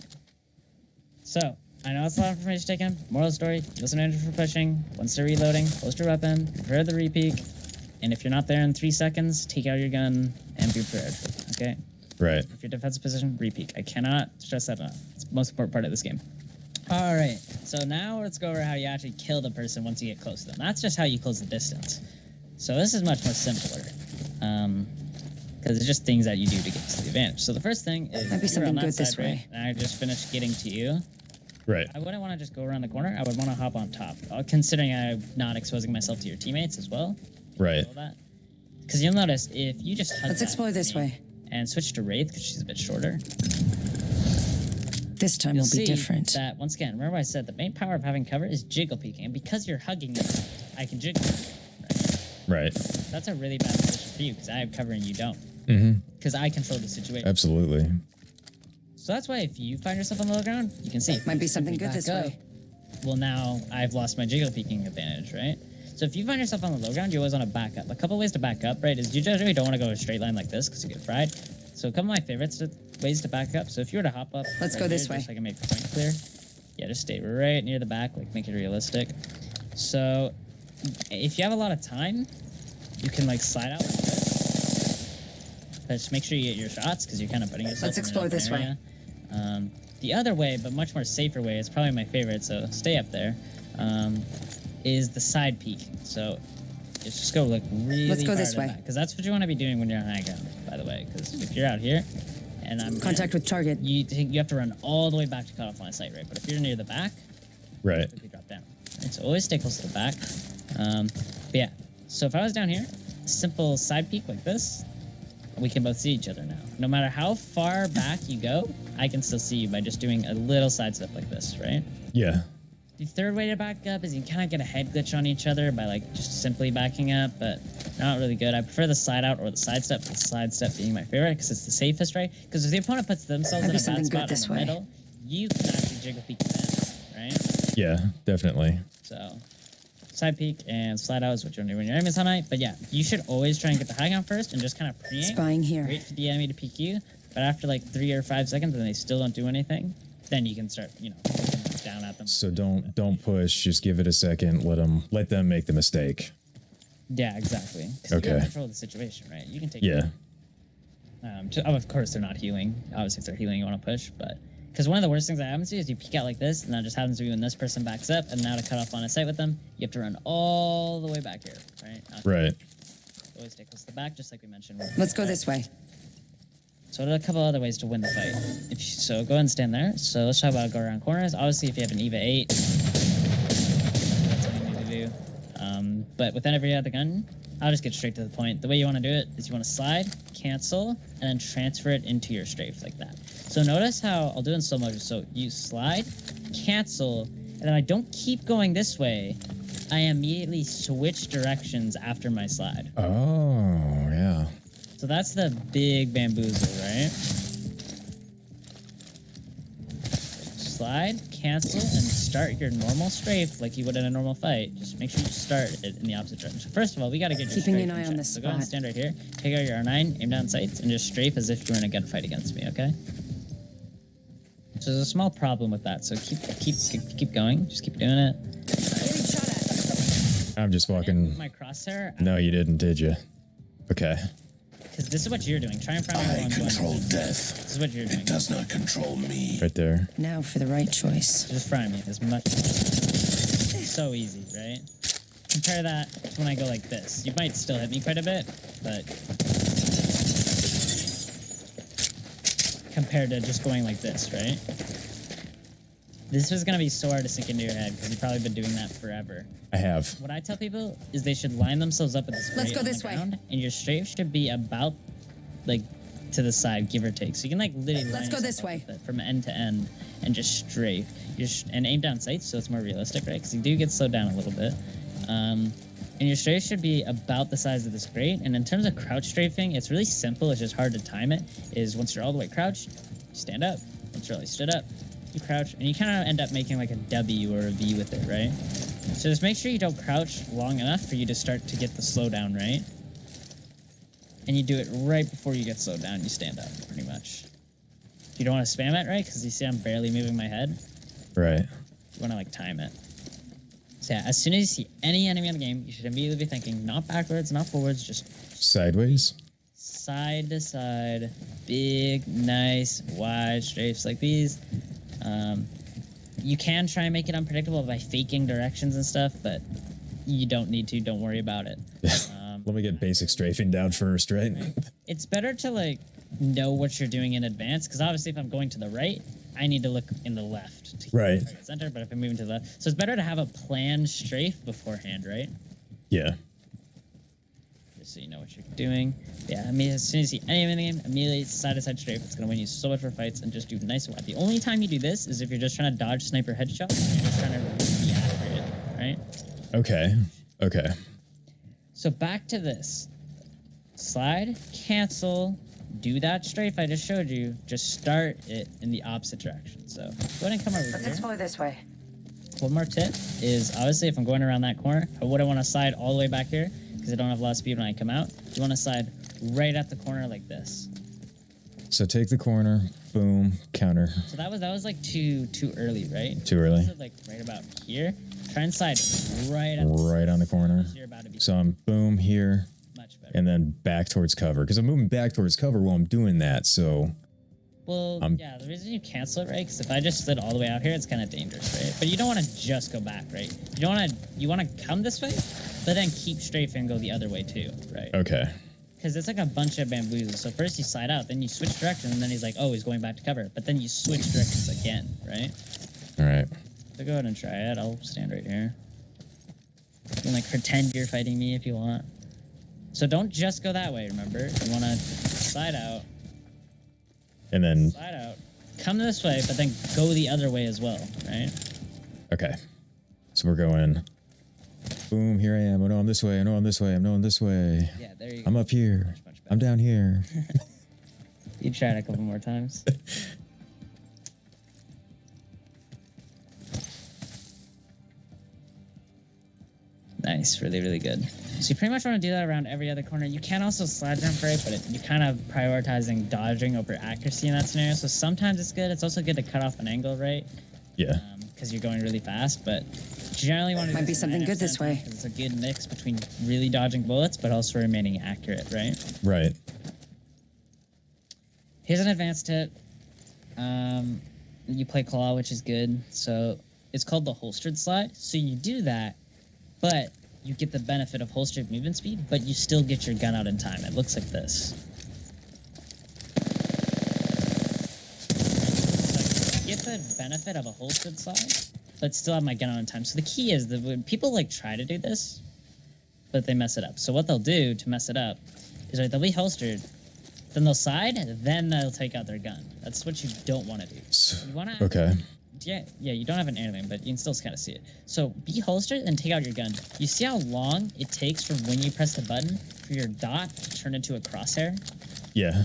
So I know it's a lot of information taken. Moral of the story: listen to Andrew for pushing. Once they're reloading, post your weapon, prepare the re-peek, and if you're not there in 3 seconds, take out your gun and be prepared. Okay. Right. If your defensive position, re-peek. I cannot stress that enough. It's the most important part of this game. All right. So now let's go over how you actually kill the person once you get close to them. That's just how you close the distance. So this is much more simpler. Because it's just things that you do to get to the advantage. So the first thing is Might be you're something on that good this side, right? way. And I just finished getting to you. Right. I wouldn't want to just go around the corner. I would want to hop on top, considering I'm not exposing myself to your teammates as well. Right. Because you'll notice if you just hug Let's that explore this me way. and switch to Wraith because she's a bit shorter. This time You'll will be see different. that once again, remember I said the main power of having cover is jiggle peeking, and because you're hugging me, I can jiggle. Right? Right. That's a really bad position for you because I have cover and you don't. Because I control the situation. Absolutely. So that's why if you find yourself on the low ground, you can see. Might be You something simply good this back way. up. Well, now I've lost my jiggle peeking advantage, right? So if you find yourself on the low ground, you always want to back up. A couple ways to back up, right, is you generally don't want to go a straight line like this because you get fried. So a couple of my favorites ways to back up. So if you were to hop up, Let's right go this here, way. just so I can make the point clear. Yeah, just stay right near the back, like make it realistic. So if you have a lot of time, you can like slide out like this. But just make sure you get your shots because you're kind of putting yourself. Let's in an explore open this way. area. The other way, but much more safer way, it's probably my favorite, so stay up there, is the side peek. So just go like really Let's go far this to the way. back, because that's what you want to be doing when you're on high ground, by the way, because if you're out here and I'm Contact with target. you have to run all the way back to cut off line of sight, right? But if you're near the back, Right. quickly drop down. Right? So always stay close to the back. But yeah, so if I was down here, a simple side peek like this, we can both see each other now. No matter how far back you go, I can still see you by just doing a little side step like this, right? Yeah. The third way to back up is you kind of get a head glitch on each other by like just simply backing up, but not really good. I prefer the slide out or the side step. The slide step being my favorite because it's the safest, right? Because if the opponent puts themselves Might in be a something bad good spot this in the way. middle, you can actually jiggle peek them, right? Yeah, definitely. So side peek and slide out is what you want to do when your enemy's on night. But yeah, you should always try and get the high ground first and just kind of pre-aim. Spying here. Wait for the enemy to peek you. But after like 3 or 5 seconds and they still don't do anything, then you can start, you know, looking down at them. So don't push. Just give it a second. Let them make the mistake. Yeah, exactly. 'Cause Okay. you have control of the situation, right? You can take. Yeah. Of course, they're not healing. Obviously, if they're healing, you want to push. But because one of the worst things that happens to you is you peek out like this, and that just happens to be when this person backs up, and now to cut off line of sight with them, you have to run all the way back here, right? Right. Always stay close to the back, just like we mentioned. Let's go this way. So there are a couple other ways to win the fight. So go ahead and stand there. So let's talk about go around corners. Obviously, if you have an EVA 8, that's what you need to do. But with every other gun, I'll just get straight to the point. The way you want to do it is you want to slide, cancel, and then transfer it into your strafe like that. So notice how I'll do it in slow motion. So you slide, cancel, and then I don't keep going this way. I immediately switch directions after my slide. Oh, yeah. So that's the big bamboozle, right? Slide, cancel, and start your normal strafe like you would in a normal fight. Just make sure you start it in the opposite direction. So first of all, we got to get your Keeping strafe an in eye on check. this So go ahead and spot. stand right here. Take out your R9, aim down sights, and just strafe as if you're in a gunfight against me, okay? So there's a small problem with that. So keep going. Just keep doing it. Getting shot at. I'm just walking. My crosshair. No, you didn't, did you? Okay. Because this is what you're doing. Try and find me I while I'm control going. death. This is what you're doing. It does not control me. Right there. Now for the right choice. Just fry me as much. So easy, right? Compare that to when I go like this. You might still hit me quite a bit, but compared to just going like this, right? This is gonna be so hard to sink into your head because you've probably been doing that forever. I have. What I tell people is they should line themselves up with this. Let's grate go on the this way. ground, and your strafe should be about like to the side, give or take. So you can like literally Let's line go yourself this up way. with it from end to end and just strafe. And aim down sights so it's more realistic, right? Because you do get slowed down a little bit. And your strafe should be about the size of this grate. And in terms of crouch strafing, it's really simple. It's just hard to time it. Is once you're all the way crouched, you stand up. Once you're all stood up, you crouch, and you kind of end up making like a W or a V with it, right? So just make sure you don't crouch long enough for you to start to get the slowdown, right? And you do it right before you get slowed down. You stand up, pretty much. You don't want to spam it, right? Because you see I'm barely moving my head. Right. You want to like time it. So yeah, as soon as you see any enemy in the game, you should immediately be thinking not backwards, not forwards, just Sideways. side to side, big, nice, wide strafes like these. You can try and make it unpredictable by faking directions and stuff, but you don't need to. Don't worry about it. Let me get basic strafing down first, right? It's better to like know what you're doing in advance, because obviously if I'm going to the right, I need to look in the left to Right. center. But if I'm moving to the left, so it's better to have a planned strafe beforehand, right? Yeah. Just so you know what you're doing. Yeah, I mean, as soon as you see any in the game, immediately side-to-side strafe. It's going to win you so much for fights, and just do nice and wide. The only time you do this is if you're just trying to dodge sniper headshots, and you're just trying to be accurate, right? Okay. Okay. So back to this. Slide, cancel, do that strafe I just showed you. Just start it in the opposite direction. So go ahead and come over Let's here. explore this way. One more tip is obviously if I'm going around that corner, I wouldn't want to slide all the way back here because I don't have a lot of speed when I come out. You want to slide right at the corner like this. So take the corner, boom, counter. So that was like too early, right? Too early. So like right about here. Try and slide right at Right on the corner. You're about to be So I'm boom here, much better. and then back towards cover because I'm moving back towards cover while I'm doing that. So Well, yeah, the reason you cancel it, right? Because if I just slid all the way out here, it's kind of dangerous, right? But you don't want to just go back, right? You want to come this way, but then keep straight and go the other way too, right? okay, Because it's like a bunch of bamboozles. So first you slide out, then you switch direction, and then he's like, oh, he's going back to cover. But then you switch directions again, right? all right. So go ahead and try it. I'll stand right here. You can like pretend you're fighting me if you want. So don't just go that way, remember? You want to slide out. And then Slide out. Come this way, but then go the other way as well, right? okay, so we're going. Boom, here I am. Oh no, I'm this way. I know I'm this way. I'm going this way. Yeah, there you go. I'm up here. Much better. I'm down here. You try it a couple more times. Nice, really, really good. So you pretty much want to do that around every other corner. You can also slide jump right, but you're kind of prioritizing dodging over accuracy in that scenario. So sometimes it's good. It's also good to cut off an angle, right? Yeah. Because you're going really fast, but generally want to Might be something good this way. It's a good mix between really dodging bullets, but also remaining accurate, right? Right. Here's an advanced tip. You play claw, which is good. So it's called the holstered slide. So you do that, but you get the benefit of holstered movement speed, but you still get your gun out in time. It looks like this. So I get the benefit of a holstered slide, but still have my gun out in time. So the key is that when people like try to do this, but they mess it up. So what they'll do to mess it up is they'll be holstered, then they'll side, then they'll take out their gun. That's what you don't want to do. You want to Okay. yeah, you don't have an airline, but you can still kind of see it. So be holstered and take out your gun. You see how long it takes from when you press the button for your dot to turn into a crosshair? Yeah.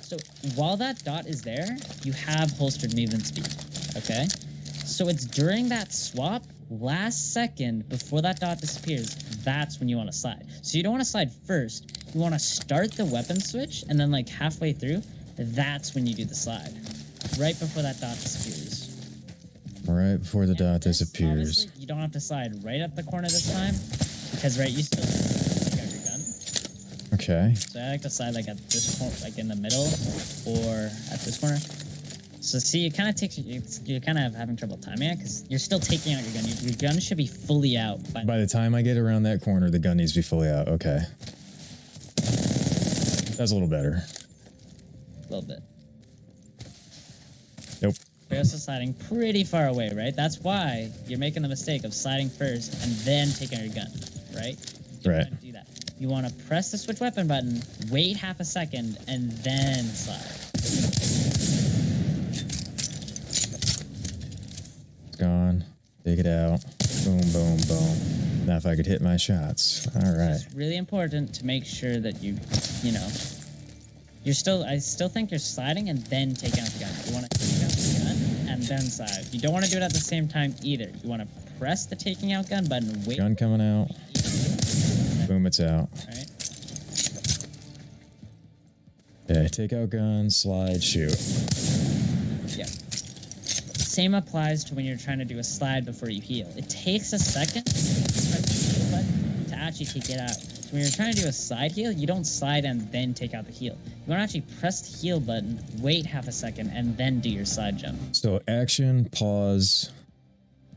So while that dot is there, you have holstered movement speed, okay? So it's during that swap, last second before that dot disappears, that's when you want to slide. So you don't want to slide first. You want to start the weapon switch, and then like halfway through, that's when you do the slide. Right before that dot disappears. Right before the dot This, disappears. obviously, you don't have to slide right at the corner this time, because right, you still take out your gun. Okay. So I like to slide like at this corner, like in the middle, or at this corner. So see, it kind of takes you're kind of having trouble timing it because you're still taking out your gun. Your gun should be fully out By the time I get around that corner, the gun needs to be fully out. Okay. That's a little better. a little bit. Nope. You're also sliding pretty far away, right? That's why you're making the mistake of sliding first and then taking out your gun, right? You don't Right. want to do that. You want to press the switch weapon button, wait half a second, and then slide. It's gone. Take it out. Boom, boom, boom. Now if I could hit my shots. All right. It's really important to make sure that you know, I still think you're sliding and then taking out the gun. You want to take out the gun and then slide. You don't want to do it at the same time either. You want to press the taking out gun button, wait. Gun coming out. Boom, it's out. Right? Okay, take out gun, slide, shoot. Yeah. Same applies to when you're trying to do a slide before you heal. It takes a second to press the heal button to actually take it out. So when you're trying to do a slide heal, you don't slide and then take out the heal. You want to actually press the heal button, wait half a second, and then do your slide jump. So action, pause.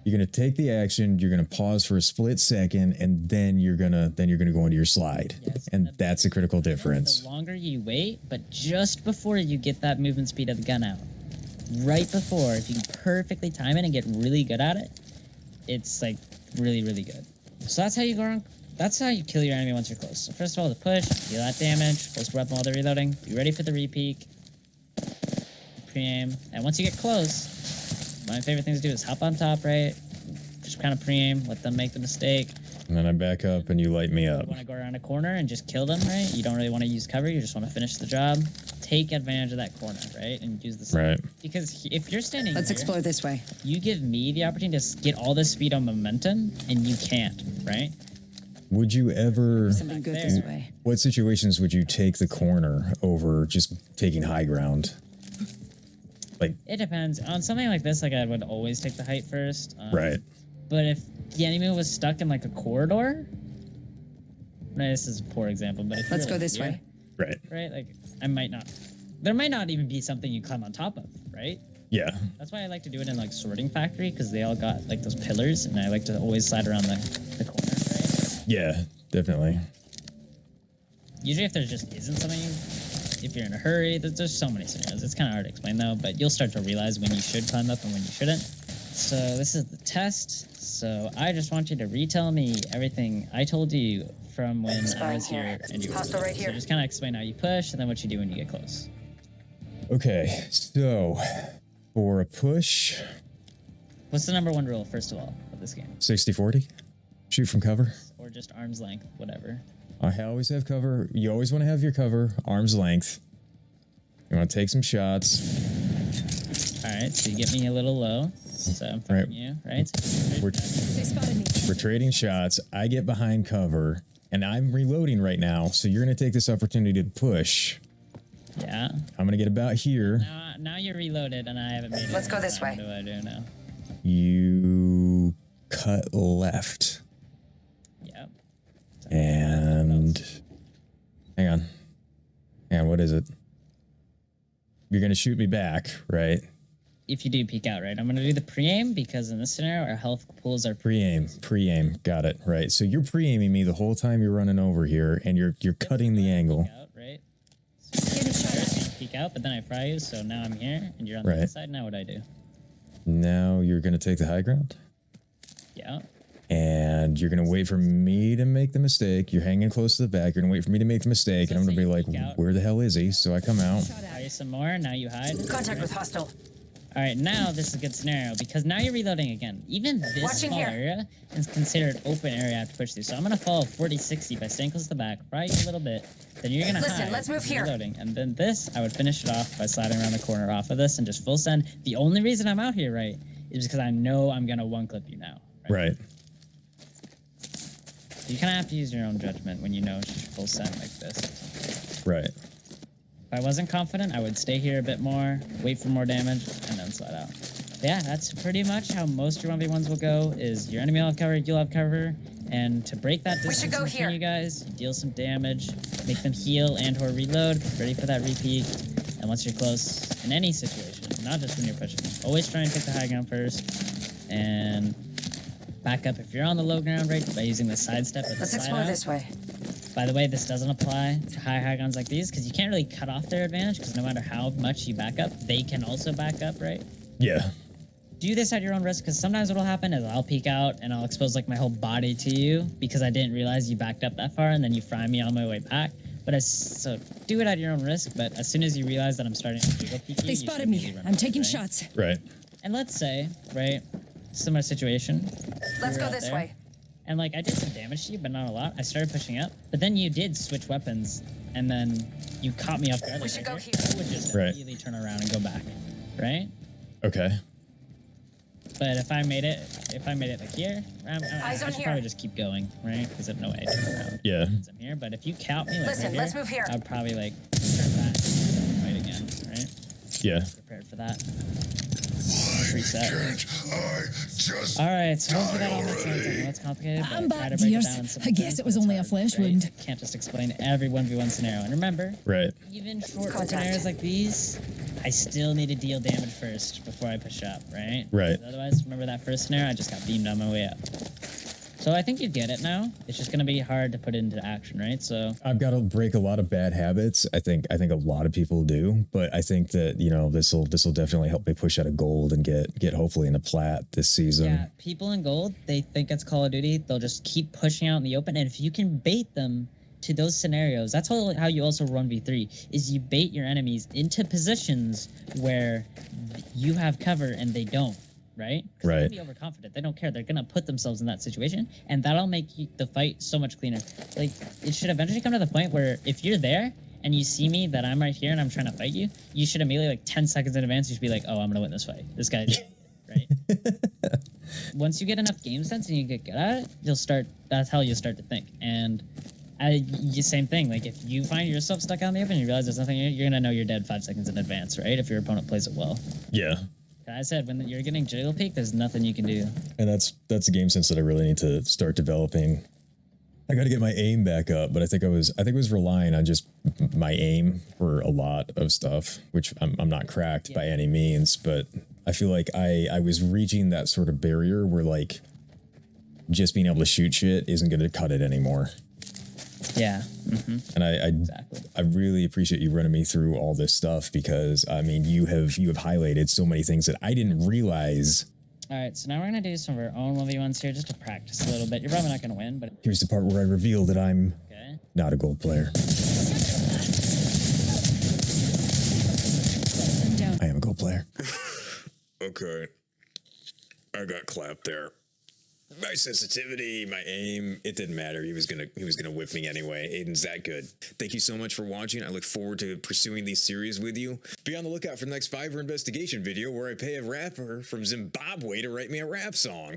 You're gonna take the action. You're gonna pause for a split second, and then you're gonna go into your slide. Yes, And the that's a critical difference. The longer you wait, but just before you get that movement speed of the gun out, right before, if you can perfectly time it and get really good at it, it's like really, really good. So that's how you go around. That's how you kill your enemy once you're close. So first of all, the push, deal that damage, holster weapon while they're reloading, be ready for the repeak, pre-aim, and once you get close, my favorite thing to do is hop on top, right? Just kind of pre-aim, let them make the mistake, And then I back up and you light me up. You want to go around a corner and just kill them, right? You don't really want to use cover. You just want to finish the job. Take advantage of that corner, right? And use the Right. Because if you're standing Let's here, explore this way. you give me the opportunity to get all this speed on momentum, and you can't, right? Would you ever... Something good this way. What situations would you take the corner over just taking high ground? Like, It depends. On something like this, like I would always take the height first. right. But if the enemy was stuck in like a corridor, right, this is a poor example, but if Let's you're, go like, this here, way. Right. right? Like I might not. There might not even be something you climb on top of, right? Yeah. That's why I like to do it in like sorting factory because they all got like those pillars, and I like to always slide around the corners, right? Yeah, definitely. Usually, if there just isn't something, if you're in a hurry, there's so many scenarios. It's kind of hard to explain though, but you'll start to realize when you should climb up and when you shouldn't. So this is the test. So I just want you to retell me everything I told you from when I was here and you were Hostile right here. So just kind of explain how you push and then what you do when you get close. Okay, so for a push, What's the #1 rule, first of all, of this game? 60-40. Shoot from cover. Or just arm's length, whatever. I always have cover. You always want to have your cover, arm's length. You want to take some shots. All right, so you get me a little low. So I'm Right. fighting you, right? We're, They spotted me. we're trading shots. I get behind cover, and I'm reloading right now. So you're going to take this opportunity to push. Yeah. I'm going to get about here. Now you're reloaded and I haven't made it. Let's go this What way. do I do now? You cut left. Yep. And hang on. And what is it? You're going to shoot me back, right? If you do peek out, right? I'm going to do the pre-aim because in this scenario, our health pools are Pre-aim. Got it. Right. So you're pre-aiming me the whole time you're running over here, and you're cutting the angle. out, right? So peek out, but then I fry you, so now I'm here and you're on the Right. other side. Now what I do? Now you're going to take the high ground, Yeah. and you're going to wait for me to make the mistake. You're hanging close to the back. You're going to wait for me to make the mistake, and I'm going to be like, where the hell is he? So I come out. Fry you some more. Now you hide. Contact with hostile. All right, now this is a good scenario because now you're reloading again. Even this Watching small here. area is considered open area I have to push through. So I'm gonna follow 40-60 by staying close to the back, right a little bit. Then you're gonna Listen, hide. let's move here. Reloading, and then this I would finish it off by sliding around the corner off of this and just full send. The only reason I'm out here, right, is because I know I'm gonna one clip you now. Right. So you kind of have to use your own judgment when you know it's just full send like this. Right. If I wasn't confident, I would stay here a bit more, wait for more damage, and then slide out. But yeah, that's pretty much how most your 1v1s will go, is your enemy will have cover, you'll have cover, and to break that We should distance go between here. you guys, you deal some damage, make them heal and or reload, ready for that repeat, and once you're close, in any situation, not just when you're pushing, always try and take the high ground first, and back up if you're on the low ground, right, by using the sidestep or the Let's slide explore out. this way. By the way, this doesn't apply to high grounds like these because you can't really cut off their advantage because no matter how much you back up, they can also back up, right? Yeah. Do this at your own risk because sometimes what'll happen is I'll peek out and I'll expose like my whole body to you because I didn't realize you backed up that far and then you fry me on my way back. So do it at your own risk, but as soon as you realize that I'm starting to peek you, They you spotted should me. really run I'm away, taking right? shots. Right. And let's say, right, similar situation. Let's You're go out this there. way. And like I did some damage to you, but not a lot. I started pushing up, but then you did switch weapons, and then you caught me off guard. We should go here. I would just Right. immediately turn around and go back, right? Okay. But if I made it like here, I Eyes on should here. probably just keep going, right? Because I have no way to turn around. Yeah. Since I'm here, but if you count me like Listen, right let's move here. I'd probably like turn back and fight again, right? Yeah. Prepared for that. Reset. Can't I just All right, so hopefully that all die makes sense. I already? know it's complicated, but I'm I try back, to break it dears. down in simple I guess terms, it was but it's only a hard, flesh right? wound. Can't just explain every 1v1 scenario. And remember, Right. even short Contact. scenarios like these, I still need to deal damage first before I push up, right? Right. Because otherwise, remember that first scenario? I just got beamed on my way up. So I think you get it now. It's just going to be hard to put into action, right? So I've got to break a lot of bad habits. I think a lot of people do, but I think that, you know, this will definitely help me push out of gold and get hopefully into plat this season. yeah, people in gold, they think it's Call of Duty. They'll just keep pushing out in the open. And if you can bait them to those scenarios, that's how you also run v3, is you bait your enemies into positions where you have cover and they don't. right? 'Cause Right. they're gonna be overconfident. They don't care. They're gonna put themselves in that situation, and that'll make the fight so much cleaner. Like, it should eventually come to the point where if you're there and you see me that I'm right here and I'm trying to fight you, you should immediately, like 10 seconds in advance, you should be like, oh, I'm gonna win this fight. This guy, right? Once you get enough game sense and you get good at it, you'll start. That's how you'll start to think. And same thing. Like, if you find yourself stuck out in the open and you realize there's nothing, you're gonna know you're dead 5 seconds in advance, right? If your opponent plays it well. Yeah. I said, when you're getting jiggle peak, there's nothing you can do. And that's a game sense that I really need to start developing. I got to get my aim back up, but I think I was relying on just my aim for a lot of stuff, which I'm not cracked by any means, but I feel like I was reaching that sort of barrier where like just being able to shoot shit isn't going to cut it anymore. Yeah. And Exactly. I really appreciate you running me through all this stuff, because I mean, you have highlighted so many things that I didn't realize. All right, so now we're gonna do some of our own 1v1s here just to practice a little bit. You're probably not gonna win, but Here's the part where I reveal that I'm okay. not a gold player. Down. I am a gold player. Okay. I got clapped there. My sensitivity, my aim, it didn't matter. He was gonna whip me anyway. Aiden's that good. Thank you so much for watching. I look forward to pursuing these series with you. Be on the lookout for the next Fiverr investigation video where I pay a rapper from Zimbabwe to write me a rap song.